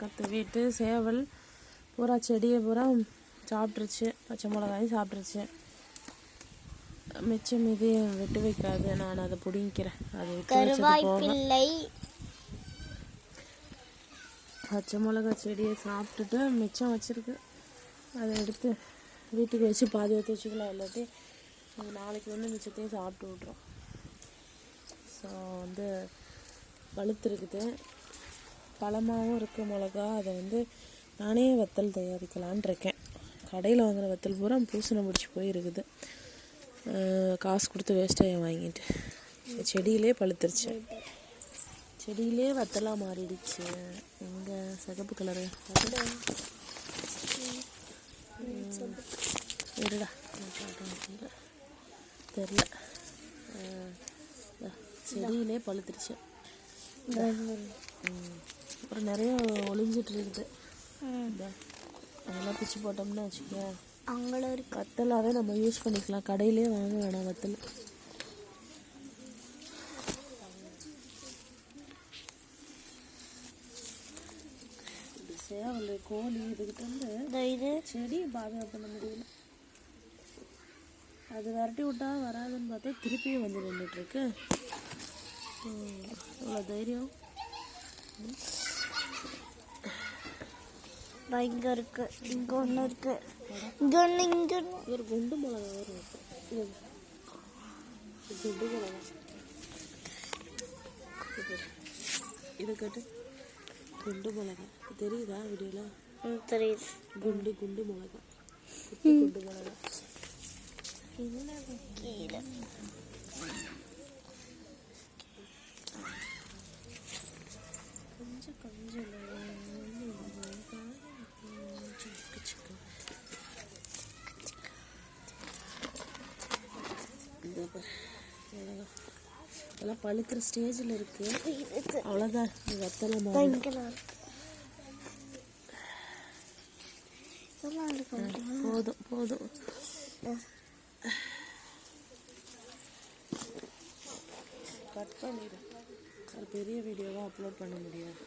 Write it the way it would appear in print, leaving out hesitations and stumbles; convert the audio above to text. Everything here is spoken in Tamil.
மற்ற வீட்டு சேவல் பூரா செடியை பூரா சாப்பிட்ருச்சு, பச்சை மிளகாயும் சாப்பிட்ருச்சு. மிச்சம் மீதி விட்டு வைக்காது, நான் அதை பிடிங்கிறேன். அது கருவாய்ப்பில்லை பச்சை மிளகா செடியை சாப்பிட்டுட்டு மிச்சம் வச்சுருக்கு. அதை எடுத்து வீட்டுக்கு வச்சு பாதி எடுத்து வச்சுக்கலாம், இல்லாட்டி நாளைக்கு மிச்சத்தையும் சாப்பிட்டு விட்றோம். ஸோ பழுத்துருக்குது, பழமாகவும் இருக்குது மிளகா. அதை நானே வத்தல் தயாரிக்கலான் இருக்கேன். கடையில் வாங்கின வத்தல் பூரா பூசணை பிடிச்சி போயிருக்குது. காசு கொடுத்து வேஸ்ட்டாக வாங்கிட்டு செடியிலே பழுத்துருச்சு. செடியிலே வத்தலாக மாறிடுச்சு. எங்கே சிகப்பு கலரு இருடா தெரில, செடியிலே பழுத்துருச்சு. அப்புறம் நிறைய ஒளிஞ்சிட்டு இருக்குது. அதெல்லாம் பிச்சு போட்டோம்னா வச்சுக்க அங்கே வத்தலாகவே நம்ம யூஸ் பண்ணிக்கலாம். கடையிலே வாங்க வேணாம் வத்தல். சேவல் கோழி இதுக்கிட்ட இது செடி பாதுகாப்பு பண்ண முடியல. அது விரட்டி விட்டா வராதுன்னு பார்த்தா திருப்பியும் நின்றுட்டுருக்கு. அவ்வளோ தைரியம். இங்கே இருக்கு, இங்கே ஒன்று இருக்கு, இங்கே ஒன்று, இங்கே ஒன்று. ஒரு குண்டு மிளகா வரும். குண்டு மிளகா இதை கட்டு. குண்டு மிளகா தெரியுதா வீடியோவில்? தெரியுது. குண்டு குண்டு மிளகா, குட்டி குண்டு மிளகா. கீழே கொஞ்சம் கொஞ்சம் இதெல்லாம் பழுக்கிற ஸ்டேஜில் இருக்கு. அவ்வளோதான், வத்தலை போதும் போதும். கட் பண்ணிடு, அது பெரிய வீடியோவாக அப்லோட் பண்ண முடியாது.